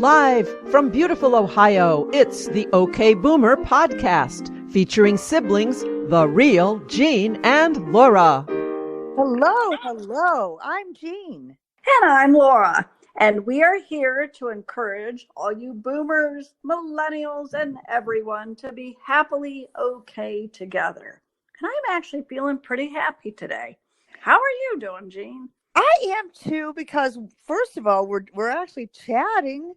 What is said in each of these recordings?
Live from beautiful Ohio, it's the OK Boomer podcast featuring siblings, the real Jean and Laura. Hello. I'm Jean. And I'm Laura. And we are here to encourage all you boomers, millennials, and everyone to be happily okay together. And I'm actually feeling pretty happy today. How are you doing, Jean? I am too, because first of all, we're actually chatting.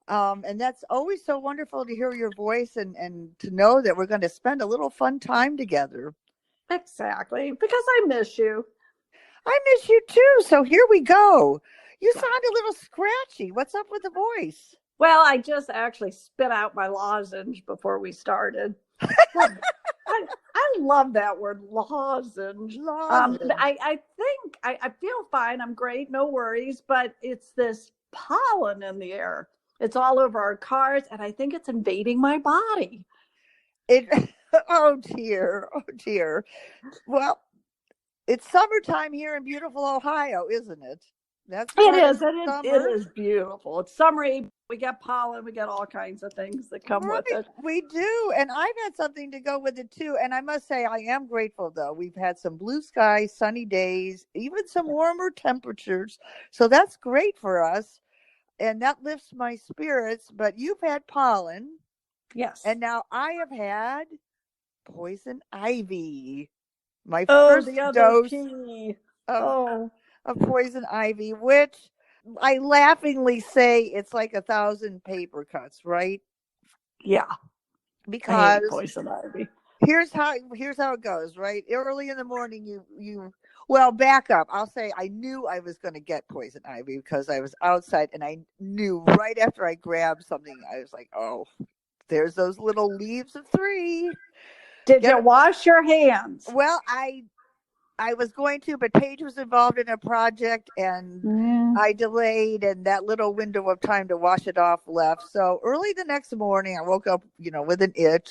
And that's always so wonderful to hear your voice and to know that we're going to spend a little fun time together. Exactly, because I miss you. I miss you too. So here we go. You sound a little scratchy. What's up with the voice? Well, I just actually spit out my lozenge before we started. I love that word, lozenge. I think I feel fine. I'm great. No worries. But it's this pollen in the air. It's all over our cars, and I think it's invading my body. Oh dear. Well, it's summertime here in beautiful Ohio, isn't it? It is beautiful. It's summery. We get pollen. We get all kinds of things that come with it. We do. And I've had something to go with it too. And I must say, I am grateful though. We've had some blue skies, sunny days, even some warmer temperatures. So that's great for us. And that lifts my spirits. But you've had pollen. Yes. And now I have had poison ivy. My first dose of poison ivy, which I laughingly say it's like 1,000 paper cuts, right? Yeah. Because poison ivy. Here's how it goes, right? Early in the morning, well, back up. I'll say I knew I was going to get poison ivy because I was outside, and I knew right after I grabbed something, I was like, oh, there's those little leaves of 3. Did you wash your hands? Well, I was going to, but Paige was involved in a project, and I delayed, and that little window of time to wash it off left. So early the next morning, I woke up, with an itch.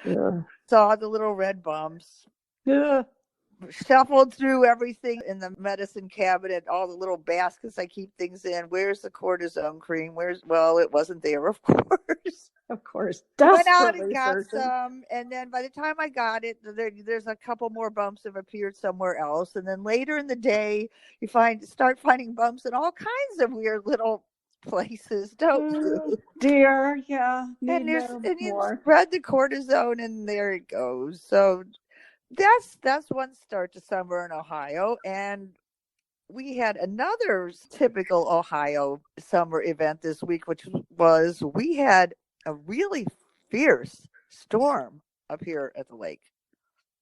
Yeah. Saw the little red bumps. Yeah. Shuffled through everything in the medicine cabinet, all the little baskets I keep things in. Where's the cortisone cream? Well, it wasn't there, of course. Of course. Went out and got some, and then by the time I got it, there's a couple more bumps have appeared somewhere else. And then later in the day, you start finding bumps in all kinds of weird little places, don't you? Dear, yeah. And you spread the cortisone, and there it goes. So that's one start to summer in Ohio. And we had another typical Ohio summer event this week, which was we had a really fierce storm up here at the lake.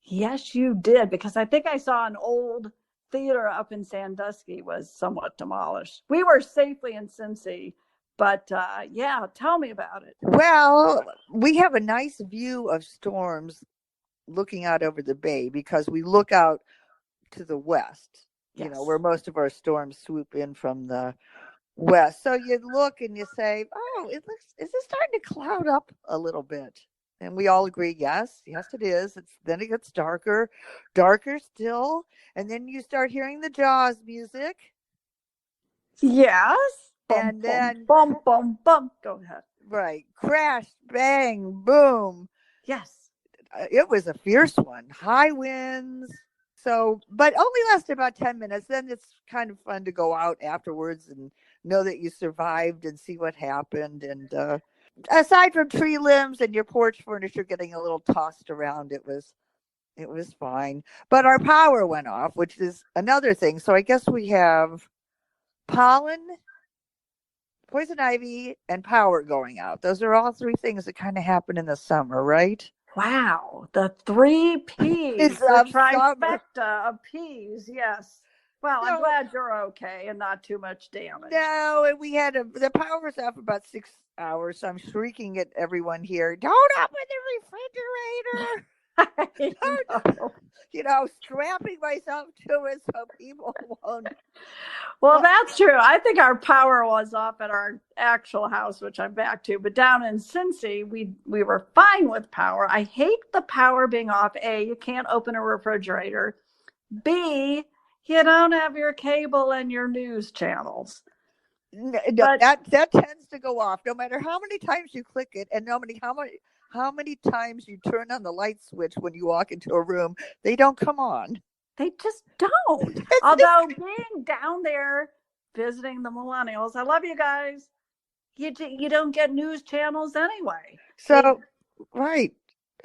Yes, you did, because I think I saw an old theater up in Sandusky was somewhat demolished. We were safely in Cincy, but yeah, tell me about it. Well, we have a nice view of storms looking out over the bay because we look out to the west, yes, where most of our storms swoop in from the west. So you look and you say, oh, is this starting to cloud up a little bit? And we all agree, yes, it is. Then it gets darker still. And then you start hearing the Jaws music. Yes. And then bum, bum, bum. Go ahead. Right. Crash, bang, boom. Yes. It was a fierce one. High winds. So, but only lasted about 10 minutes. Then it's kind of fun to go out afterwards and know that you survived and see what happened. And aside from tree limbs and your porch furniture getting a little tossed around, it was fine. But our power went off, which is another thing. So I guess we have pollen, poison ivy, and power going out. Those are all 3 things that kind of happen in the summer, right? Wow, the 3 P's, the trifecta of P's, yes. Well, I'm glad you're okay and not too much damage. No, and we had the power's off about 6 hours, so I'm shrieking at everyone here, don't open the refrigerator. Strapping myself to it so people won't. Well, that's true. I think our power was off at our actual house, which I'm back to. But down in Cincy, we were fine with power. I hate the power being off. A, you can't open a refrigerator. B, you don't have your cable and your news channels. No, But that tends to go off no matter how many times you click it, and how many times you turn on the light switch when you walk into a room. They don't come on. they just don't. It's Although being down there visiting the millennials, I love you guys. You don't get news channels anyway. so right.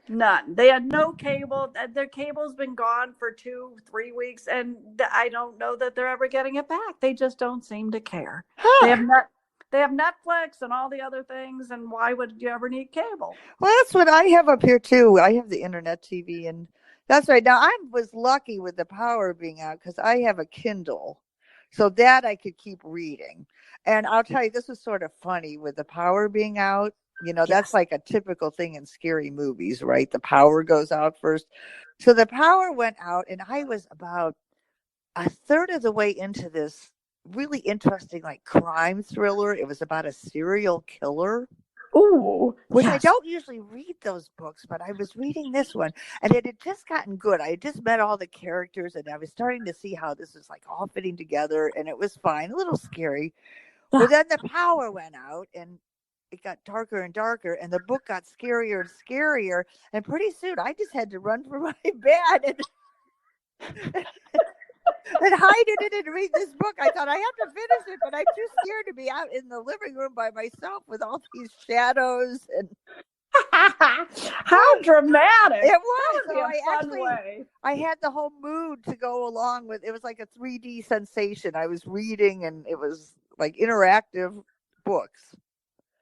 None. They had no cable. Their cable's been gone for 2-3 weeks, and I don't know that they're ever getting it back. They just don't seem to care. They Huh. have not. They have Netflix and all the other things, and why would you ever need cable? Well, that's what I have up here too. I have the internet TV, and that's right. Now I was lucky with the power being out because I have a Kindle, so that I could keep reading. And I'll tell you, this was sort of funny with the power being out. That's Yes. like a typical thing in scary movies, right? The power goes out first. So the power went out, and I was about a third of the way into this really interesting, like crime thriller. It was about a serial killer. Ooh, Which I yes. don't usually read those books, but I was reading this one and it had just gotten good. I had just met all the characters and I was starting to see how this was like all fitting together and it was fine, a little scary. Well, then the power went out and it got darker and darker and the book got scarier and scarier. And pretty soon I just had to run for my bed and hide in it and read this book. I thought I have to finish it, but I'm too scared to be out in the living room by myself with all these shadows and How dramatic! it was. That would be a fun way. I had the whole mood to go along with. It was like a 3D sensation. I was reading, and it was like interactive books.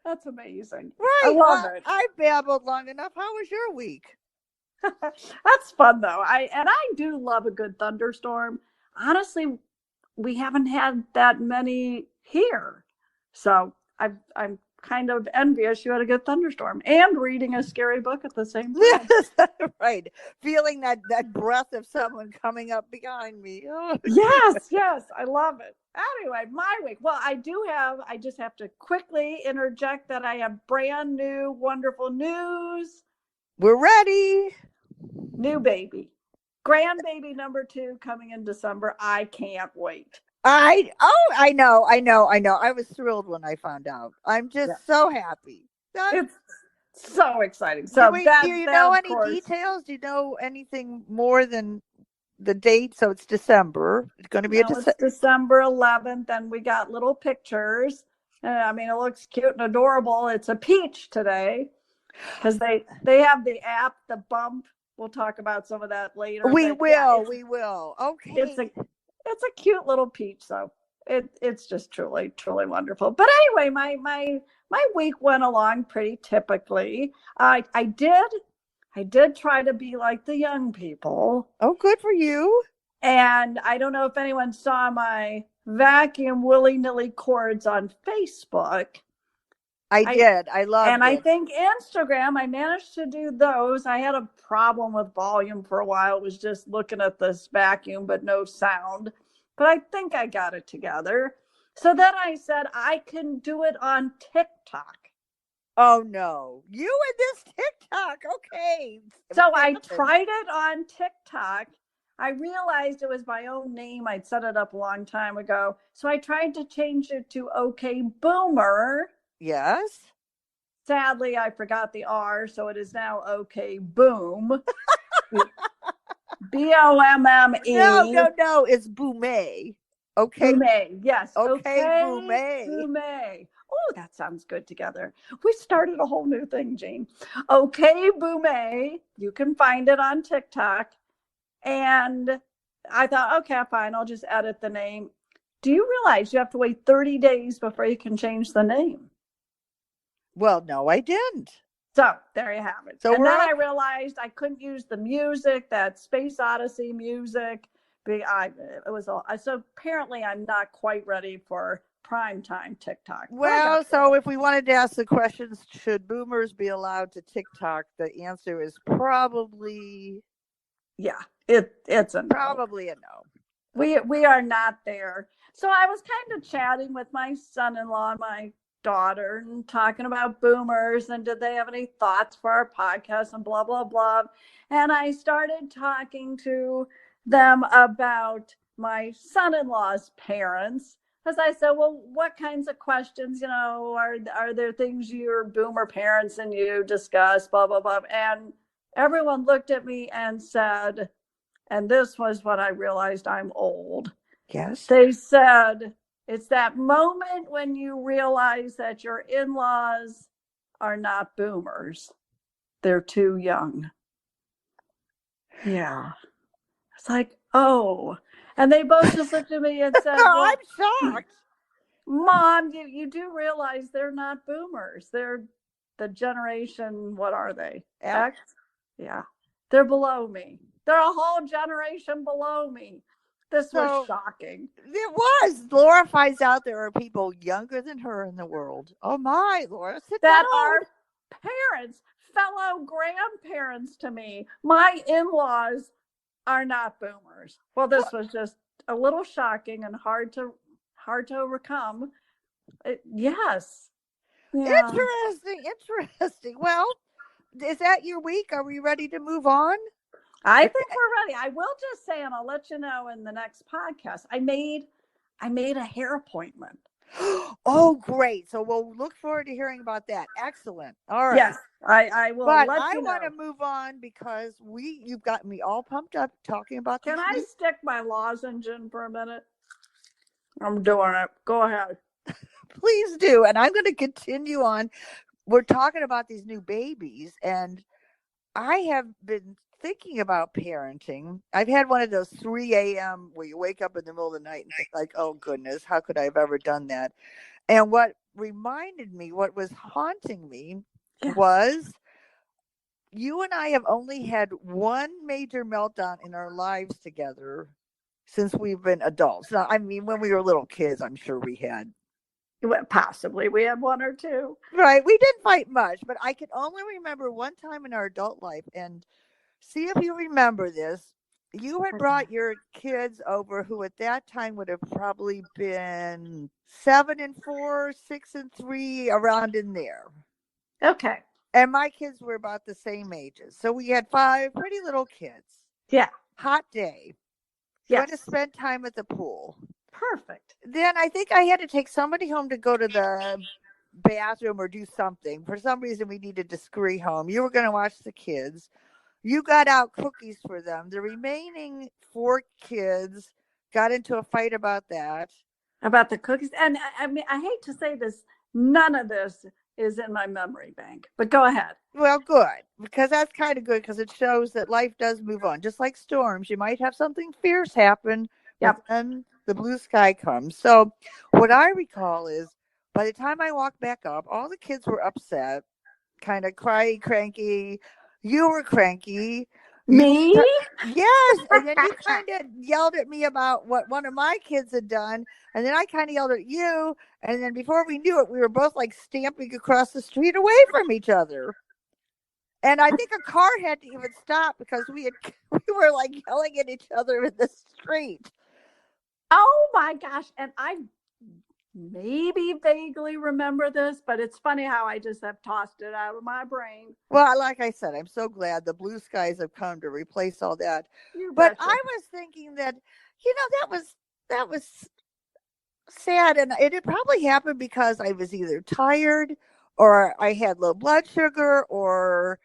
That's amazing. Right. I love it. I babbled long enough. How was your week? That's fun though. I do love a good thunderstorm. Honestly, we haven't had that many here, so I'm kind of envious you had a good thunderstorm and reading a scary book at the same time. Right. Feeling that breath of someone coming up behind me. Oh. Yes, I love it. Anyway, my week. Well, I just have to quickly interject that I have brand new, wonderful news. We're ready. New baby. Grandbaby number 2 coming in December. I can't wait. I know. I was thrilled when I found out. I'm just so happy. It's so exciting. So do you know any details? Do you know anything more than the date? So it's December. It's going to be it's December 11th, and we got little pictures. I mean, it looks cute and adorable. It's a peach today because they have the app, the Bump. We'll talk about some of that later. We will. Okay. It's a cute little peach, so it's just truly wonderful. But anyway, my week went along pretty typically. I did try to be like the young people. Oh, good for you. And I don't know if anyone saw my vacuum willy-nilly cords on Facebook. I did. I loved it. And I think Instagram, I managed to do those. I had a problem with volume for a while. It was just looking at this vacuum, but no sound. But I think I got it together. So then I said, I can do it on TikTok. Oh, no. You and this TikTok. Okay. So I tried it on TikTok. I realized it was my own name. I'd set it up a long time ago. So I tried to change it to OK Boomer. Yes. Sadly, I forgot the R, so it is now OK Boom. B-O-M-M-E. No. It's Boomay. Okay. Boomay. Yes. Okay, Boomay. Boomay. Oh, that sounds good together. We started a whole new thing, Jean. OK Boomay. You can find it on TikTok. And I thought, okay, fine. I'll just edit the name. Do you realize you have to wait 30 days before you can change the name? Well, no, I didn't. So there you have it. So then I realized I couldn't use the music, that Space Odyssey music. So apparently I'm not quite ready for primetime TikTok. Well, so if we wanted to ask the questions, should boomers be allowed to TikTok? The answer is probably. Yeah, it's a no. Probably a no. We are not there. So I was kind of chatting with my son-in-law and my daughter and talking about boomers and did they have any thoughts for our podcast and blah, blah, blah. And I started talking to them about my son-in-law's parents. as I said, well, what kinds of questions, are there things your boomer parents and you discuss, blah, blah, blah. And everyone looked at me and said, and this was what I realized I'm old. Yes. They said, it's that moment when you realize that your in-laws are not boomers. They're too young. Yeah. It's like, oh. And they both just looked at me and said, well, I'm shocked. Mom, you do realize they're not boomers. They're the generation, what are they? X? Yeah. They're below me. They're a whole generation below me. This was shocking. It was. Laura finds out there are people younger than her in the world. Oh my, Laura, sit that down. Are parents, fellow grandparents to me. My in-laws are not boomers. Well, this was just a little shocking and hard to overcome. Yes. Yeah. Interesting. Well, is that your week? Are we ready to move on? I think we're ready. I will just say, and I'll let you know in the next podcast, I made a hair appointment. Oh, great. So we'll look forward to hearing about that. Excellent. All right. Yes, I will. But let I you know. want to move on because you've gotten me all pumped up talking about this. Can I stick my lozenge in for a minute? I'm doing it. Go ahead. Please do. And I'm going to continue on. We're talking about these new babies, and I have been thinking about parenting. I've had one of those 3 a.m. where you wake up in the middle of the night and think like, oh goodness, how could I have ever done that? And what reminded me, what was haunting me was you and I have only had one major meltdown in our lives together since we've been adults. Now, I mean, when we were little kids, I'm sure we had. Possibly we had one or two. Right. We didn't fight much, but I can only remember one time in our adult life. And see if you remember this. You had brought your kids over who at that time would have probably been 7 and 4, 6 and 3, around in there. Okay. And my kids were about the same ages. So we had 5 pretty little kids. Yeah. Hot day. Going to spend time at the pool. Perfect. Then I think I had to take somebody home to go to the bathroom or do something. For some reason, we needed to scurry home. You were going to watch the kids. You got out cookies for them. The remaining 4 kids got into a fight about that. About the cookies. And I mean, I hate to say this, none of this is in my memory bank, but go ahead. Well, good, because that's kind of good because it shows that life does move on. Just like storms, you might have something fierce happen, but then the blue sky comes. So what I recall is by the time I walked back up, all the kids were upset, kind of cranky. You were cranky. Me? Yes. And then you kind of yelled at me about what one of my kids had done. And then I kind of yelled at you. And then before we knew it, we were both like stamping across the street away from each other. And I think a car had to even stop because we were like yelling at each other in the street. Oh my gosh. And I maybe vaguely remember this, but it's funny how I just have tossed it out of my brain. Well, like I said, I'm so glad the blue skies have come to replace all that. But I was thinking that, that was sad. And it had probably happened because I was either tired or I had low blood sugar or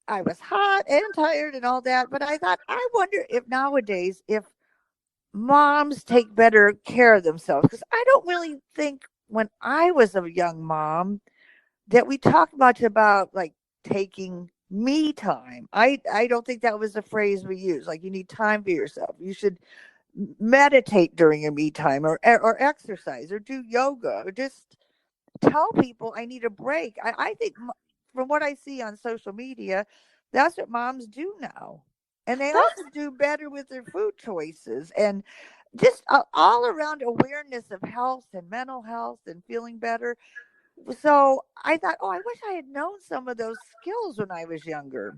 I was hot and tired and all that. But I thought, I wonder if nowadays, if moms take better care of themselves, because I don't really think when I was a young mom that we talked much about like taking me time. I don't think that was the phrase we use. Like, you need time for yourself. You should meditate during your me time or exercise or do yoga or just tell people I need a break. I think from what I see on social media, that's what moms do now. And they also do better with their food choices and just all around awareness of health and mental health and feeling better. So I thought, I wish I had known some of those skills when I was younger.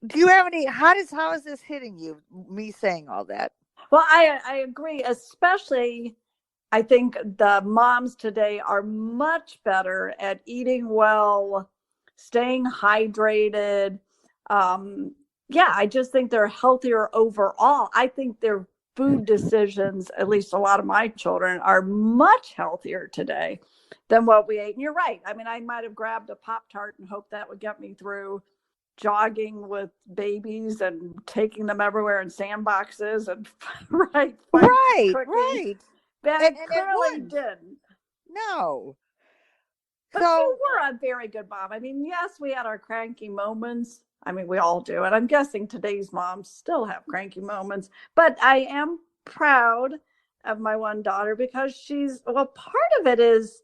Do you have any, how is this hitting you, me saying all that? Well, I agree, especially I think the moms today are much better at eating well, staying hydrated. I just think they're healthier overall. I think they're food decisions, at least a lot of my children, are much healthier today than what we ate. And you're right. I mean, I might have grabbed a Pop-Tart and hoped that would get me through jogging with babies and taking them everywhere in sandboxes and right Right. But And it it clearly wouldn't. didn't. No. But you were a very good mom. I mean, yes, we had our cranky moments. I mean, we all do. And I'm guessing today's moms still have cranky moments. But I am proud of my one daughter because part of it is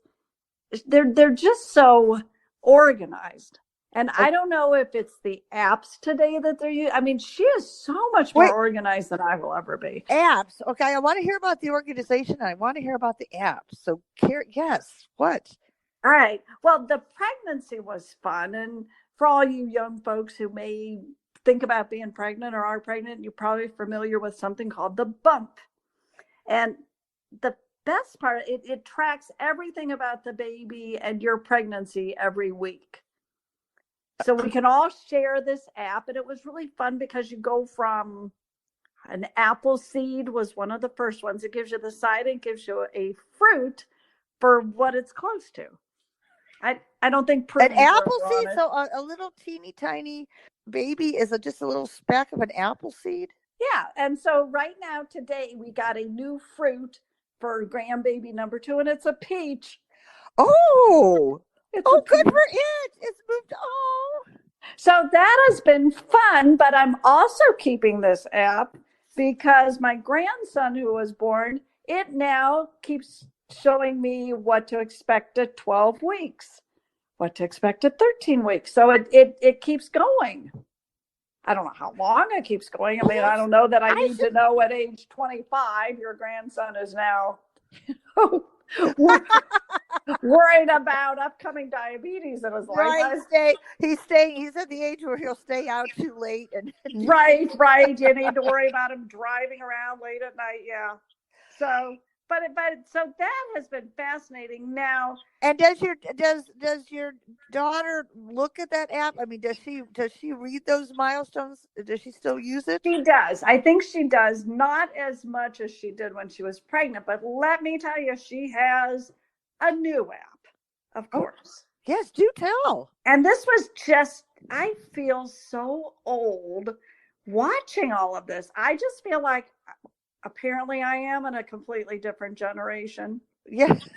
they're just so organized. And I don't know if it's the apps today that they're using. I mean, she is so much more organized than I will ever be. Apps. Okay, I want to hear about the organization. I want to hear about the apps. So, yes, what? All right. Well, the pregnancy was fun. And for all you young folks who may think about being pregnant or are pregnant, you're probably familiar with something called the bump. And the best part, it tracks everything about the baby and your pregnancy every week. So we can all share this app. And it was really fun because you go from an apple seed was one of the first ones. It gives you the side and gives you a fruit for what it's close to. I don't think an apple seed. So a little teeny tiny baby is just a little speck of an apple seed. Yeah, and so right now today we got a new fruit for grandbaby number 2, and it's a peach. Oh, good for it! It's moved. Oh, so that has been fun. But I'm also keeping this app because my grandson who was born, it now keeps showing me what to expect at 12 weeks, what to expect at 13 weeks. So it keeps going. I don't know how long it keeps going. I mean, I don't know that I need to know at age 25, your grandson is now worried about upcoming diabetes in his life. Right. He's at the age where he'll stay out too late. Right. You need to worry about him driving around late at night. Yeah. So, but so that has been fascinating. Now, and does your daughter look at that app? I mean, does she read those milestones? Does she still use it? She does. I think she does, not as much as she did when she was pregnant. But let me tell you, she has a new app, of course. Yes, do tell. And this was just, I feel so old watching all of this. I just feel like apparently I am in a completely different generation. Yes.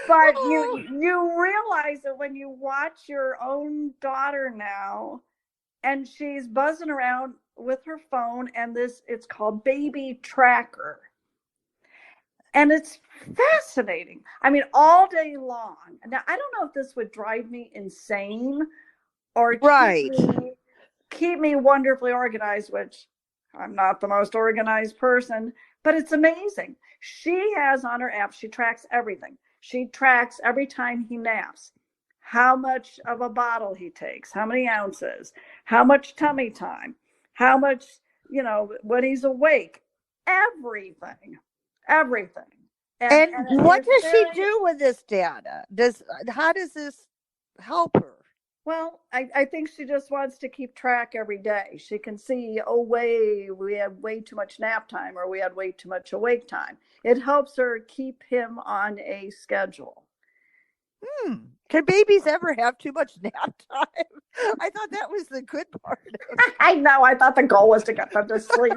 But you realize that when you watch your own daughter now, and she's buzzing around with her phone, and it's called Baby Tracker. And it's fascinating. I mean, all day long. Now, I don't know if this would drive me insane or keep me wonderfully organized, which I'm not the most organized person, but it's amazing. She has on her app, she tracks everything. She tracks every time he naps, how much of a bottle he takes, how many ounces, how much tummy time, how much, when he's awake, everything. And what does she do with this data? How does this help her? Well, I think she just wants to keep track every day. She can see, we had way too much nap time, or we had way too much awake time. It helps her keep him on a schedule. Can babies ever have too much nap time? I thought that was the good part. I know. I thought the goal was to get them to sleep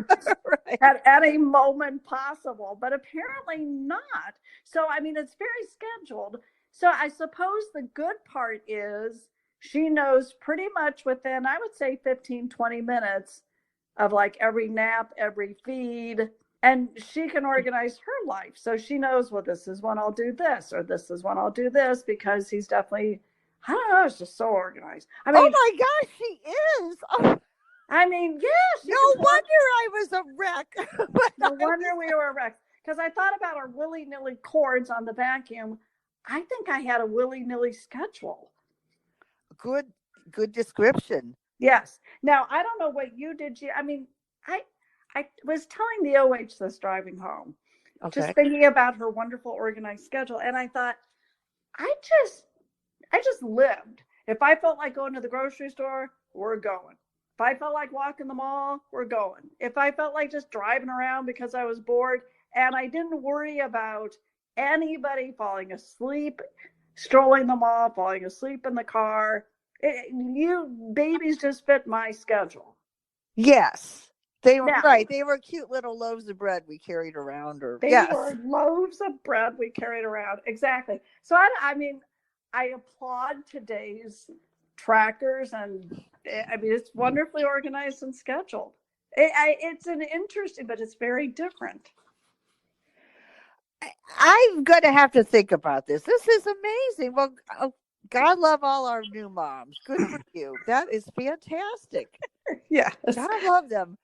at any moment possible, but apparently not. So, I mean, it's very scheduled. So I suppose the good part is she knows pretty much within, I would say, 15, 20 minutes of like every nap, every feed. And she can organize her life. So she knows, well, this is when I'll do this, or this is when I'll do this, because he's definitely, I don't know, it's just so organized. I mean, oh my gosh, she is. Oh. I mean, yes. No wonder I was a wreck. No wonder we were a wreck. Because I thought about our willy-nilly cords on the vacuum. I think I had a willy-nilly schedule. Good description. Yes. Now, I don't know what you did. I mean, I was telling the OH this driving home, just thinking about her wonderful organized schedule. And I thought, I just lived. If I felt like going to the grocery store, we're going. If I felt like walking the mall, we're going. If I felt like just driving around because I was bored and I didn't worry about anybody falling asleep, strolling the mall, falling asleep in the car, you babies just fit my schedule. Yes. They were Now, right. They were cute little loaves of bread we carried around, or they yes. were loaves of bread we carried around. Exactly. So I mean, I applaud today's trackers, and I mean, it's wonderfully organized and scheduled. It's an interesting, but it's very different. I'm going to have to think about this. This is amazing. Well, God love all our new moms. Good for you. That is fantastic. Yeah. God love them.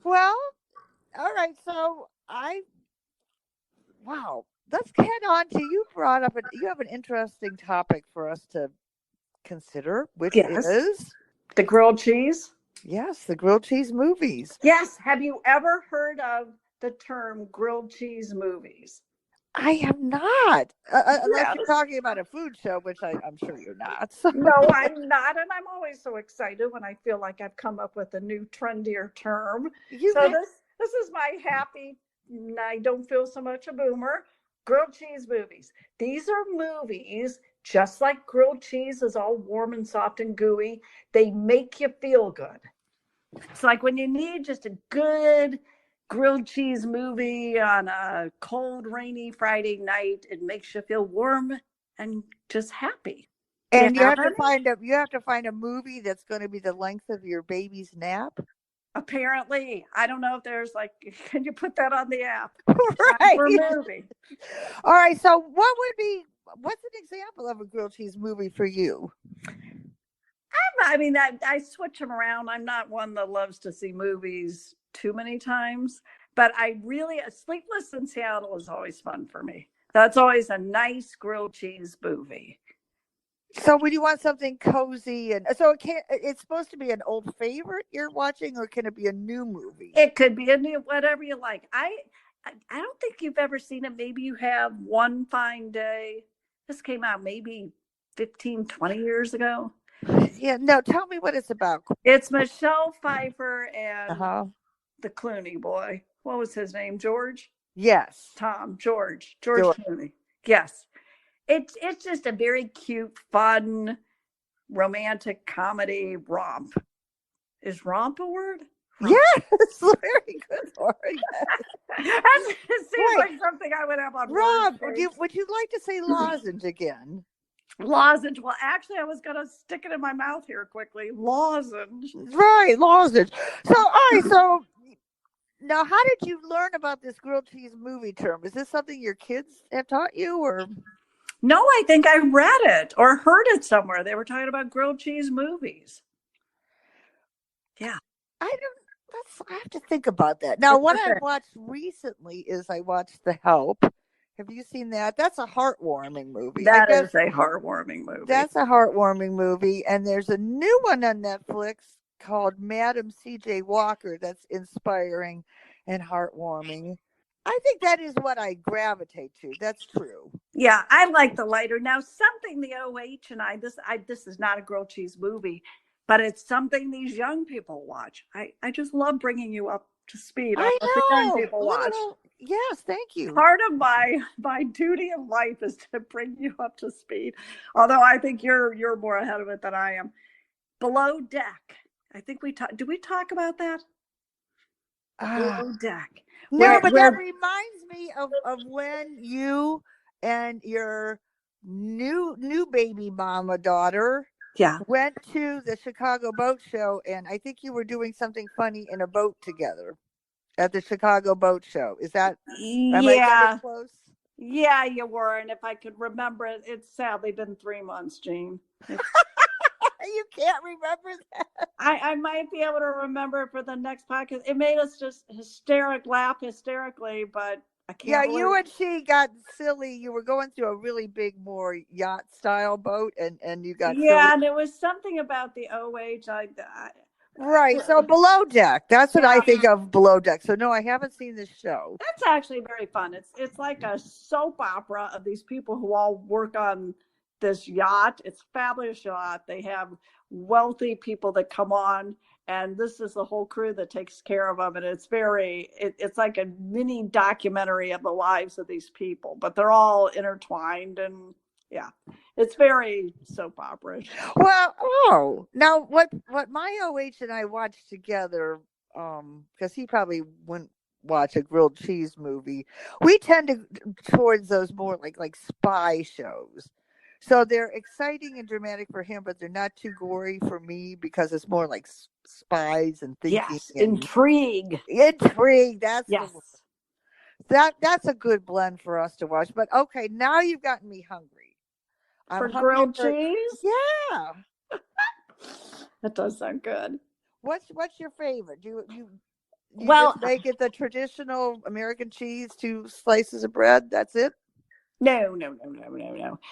Well, all right. So wow. Let's head on to, you brought up, you have an interesting topic for us to consider, which is the grilled cheese. Yes, the grilled cheese movies. Yes. Have you ever heard of the term grilled cheese movies? I have not, unless you're talking about a food show, which I'm sure you're not. So. No, I'm not, and I'm always so excited when I feel like I've come up with a new trendier term. This is my happy, I don't feel so much a boomer, grilled cheese movies. These are movies, just like grilled cheese is all warm and soft and gooey, they make you feel good. It's like when you need just a good grilled cheese movie on a cold, rainy Friday night, it makes you feel warm and just happy. And you have to find a movie that's going to be the length of your baby's nap. Apparently, I don't know if there's like, can you put that on the app? Right. For a movie. All right. So what's an example of a grilled cheese movie for you? I mean, I switch them around. I'm not one that loves to see movies too many times, but Sleepless in Seattle is always fun for me. That's always a nice grilled cheese movie. So would you want something cozy? And so it's supposed to be an old favorite you're watching, or can it be a new movie? It could be a new, whatever you like. I don't think you've ever seen it. Maybe you have. One Fine Day. This came out maybe 15, 20 years ago. Yeah, no, tell me what it's about. It's Michelle Pfeiffer and the Clooney boy. What was his name? George? Yes. George Clooney. Yes. It's just a very cute, fun, romantic comedy romp. Is romp a word? Romp. Yes, very good word. It seems like something I would have on romp. Would you like to say lozenge again? Lozenge. Well, actually, I was going to stick it in my mouth here quickly. Lozenge. Right, lozenge. So, all right, so now how did you learn about this grilled cheese movie term? Is this something your kids have taught you, or? No, I think I read it or heard it somewhere. They were talking about grilled cheese movies. Yeah. I have to think about that. Now, what I watched recently is I watched The Help. Have you seen that? That's a heartwarming movie. That is a heartwarming movie. That's a heartwarming movie. And there's a new one on Netflix called Madam C.J. Walker that's inspiring and heartwarming. I think that is what I gravitate to. That's true. Yeah, I like the lighter. Now, something the OH and this is not a grilled cheese movie, but it's something these young people watch. I just love bringing you up to speed on what the young people watch. Yes, thank you. Part of my duty of life is to bring you up to speed. Although I think you're more ahead of it than I am. Below Deck. I think did we talk about that? Below Deck. No, but that reminds me of when you and your new baby mama daughter went to the Chicago Boat Show, and I think you were doing something funny in a boat together at the Chicago Boat Show. Is that am I getting close? Yeah, you were, and if I could remember it, it's sadly been 3 months, Jean. You can't remember that? I might be able to remember it for the next podcast. It made us just laugh hysterically, but I can't. Yeah, you and she got silly. You were going through a really big, more yacht style boat, and you got silly. And there was something about the OH. Right. So Below Deck. That's what I think of Below Deck. So no, I haven't seen this show. That's actually very fun. It's like a soap opera of these people who all work on this yacht. It's a fabulous yacht. They have wealthy people that come on, and this is the whole crew that takes care of them, and it's like a mini documentary of the lives of these people, but they're all intertwined, and yeah, it's very soap opera. Well, now what my OH and I watched together, because he probably wouldn't watch a grilled cheese movie. We tend to towards those more like spy shows. So they're exciting and dramatic for him, but they're not too gory for me because it's more like spies and thinking. Yes, and intrigue. intrigue. That's Yes. that's a good blend for us to watch. But okay, now you've gotten me hungry. For grilled cheese? Yeah. That does sound good. What's your favorite? Do you Well, just make it the traditional American cheese, 2 slices of bread? That's it? No.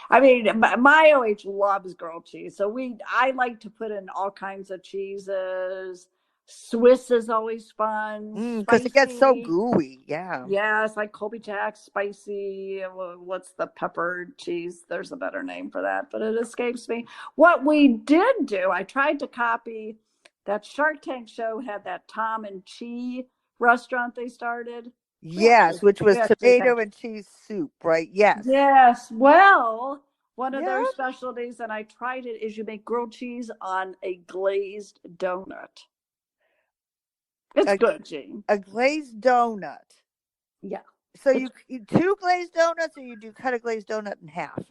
I mean, my OH loves grilled cheese, so I like to put in all kinds of cheeses. Swiss is always fun. Because it gets so Spicy. gooey. Yeah. Yes, like Colby Jack, spicy. What's the peppered cheese? There's a better name for that, but it escapes me. What we did do, I tried to copy that Shark Tank show had that Tom and Chi restaurant they started. Yes, which was tomato and cheese soup, right? Yes. Yes. Well, one of their specialties, and I tried it, is you make grilled cheese on a glazed donut. It's good, Jean. A glazed donut. Yeah. So you 2 glazed donuts, or you do cut a glazed donut in half?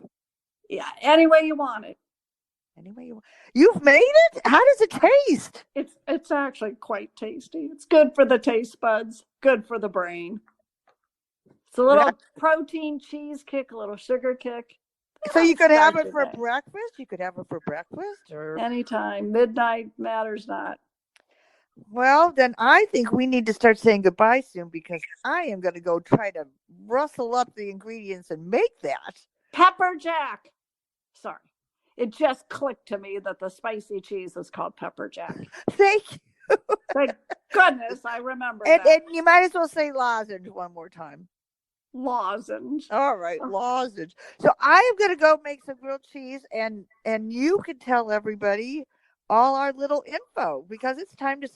Yeah, any way you want it. Any way you want. You've made it? How does it taste? It's actually quite tasty. It's good for the taste buds, good for the brain. It's a little protein cheese kick, a little sugar kick. So you could have it for breakfast? You could have it for breakfast? Or anytime. Midnight matters not. Well, then I think we need to start saying goodbye soon, because I am going to go try to rustle up the ingredients and make that. Pepper jack. Sorry. It just clicked to me that the spicy cheese is called pepper jack. Thank you. Thank goodness I remember that. And you might as well say lozenge one more time. Lozenge. All right, lozenge. So I am going to go make some grilled cheese, and you can tell everybody all our little info, because it's time to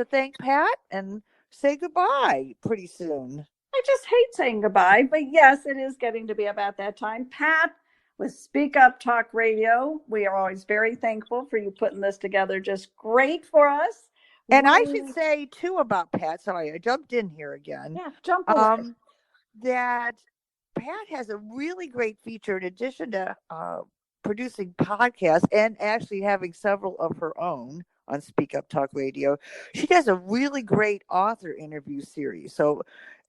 thank Pat and say goodbye pretty soon. I just hate saying goodbye, but yes, it is getting to be about that time. Pat, with Speak Up Talk Radio, we are always very thankful for you putting this together. Just great for us. And I should say too about Pat. Sorry, I jumped in here again. Yeah, jump away. That Pat has a really great feature in addition to producing podcasts and actually having several of her own on Speak Up Talk Radio. She does a really great author interview series. So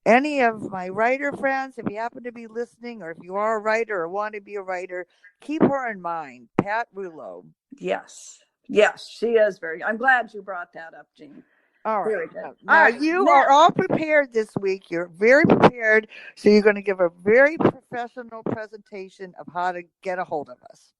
any of my writer friends, if you happen to be listening, or if you are a writer or want to be a writer, keep her in mind, Pat Rouleau. Yes, she is I'm glad you brought that up, Jean. All right. Now you are all prepared this week. You're very prepared. So you're going to give a very professional presentation of how to get a hold of us.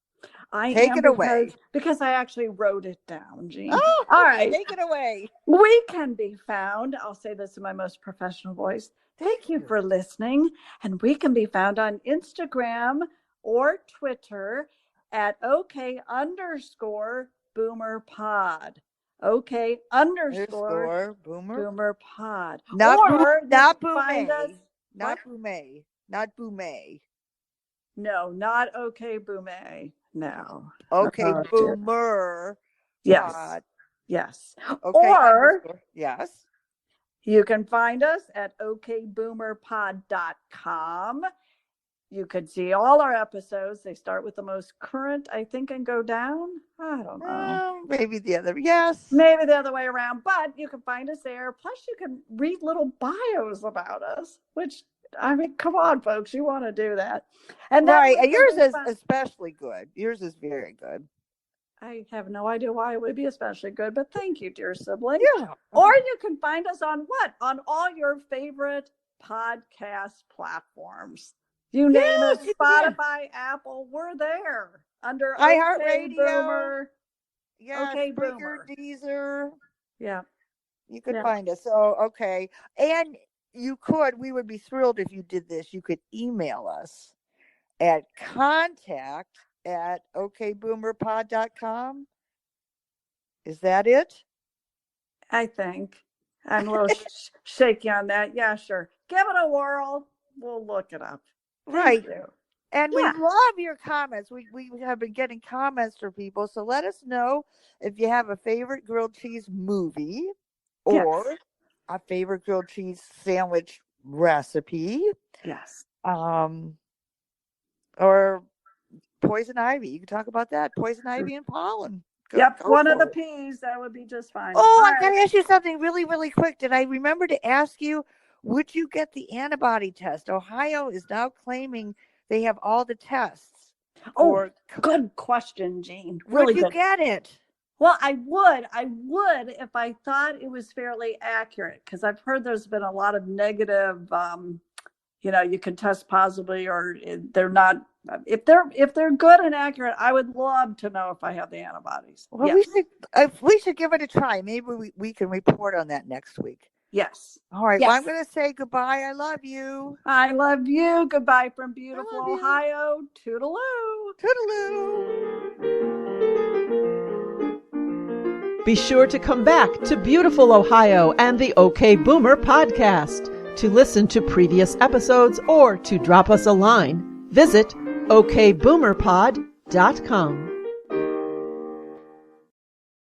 Take it away. Because I actually wrote it down, Jean. Oh, all right. Take it away. We can be found. I'll say this in my most professional voice. Thank you for listening. And we can be found on Instagram or Twitter at OK_boomer_pod. OK_boomer pod. Not boomer. Not boomer. No, not OK boomer. No. OK boomer. Yes. Pod. Yes. Okay, or yes. You can find us at okboomerpod.com. You can see all our episodes. They start with the most current, I think, and go down. I don't know. Maybe the other. Yes. Maybe the other way around. But you can find us there. Plus, you can read little bios about us, which, I mean, come on, folks. You want to do that. And yours is especially good. Yours is very good. I have no idea why it would be especially good, but thank you, dear sibling. Yeah. Or you can find us on what? On all your favorite podcast platforms. You name it, Spotify, Apple, we're there. Under iHeartRadio. Yeah, OK Boomer. Deezer. Yeah. You could find us. So, okay. And we would be thrilled if you did this. You could email us at contact@okboomerpod.com. Is that it? I think. I'm a little shaky on that. Yeah, sure. Give it a whirl. We'll look it up. Right. Thank you. And Yeah. we love your comments. We have been getting comments from people. So let us know if you have a favorite grilled cheese movie or Yes. a favorite grilled cheese sandwich recipe. Yes. Or poison ivy. You can talk about that. Poison ivy and pollen. Go one of the it. P's. That would be just fine. Oh, I gotta ask you something really, really quick. Did I remember to ask you, would you get the antibody test? Ohio is now claiming they have all the tests. Oh, good question, Jean. Really would you good. Get it? Well, I would if I thought it was fairly accurate, because I've heard there's been a lot of negative, you can test positively or they're not. If they're good and accurate, I would love to know if I have the antibodies. Well, we should give it a try. Maybe we can report on that next week. Yes. All right. Yes. Well, I'm going to say goodbye. I love you. I love you. Goodbye from beautiful Ohio. Toodaloo. Toodaloo. Be sure to come back to beautiful Ohio and the OK Boomer podcast. To listen to previous episodes or to drop us a line, visit okboomerpod.com.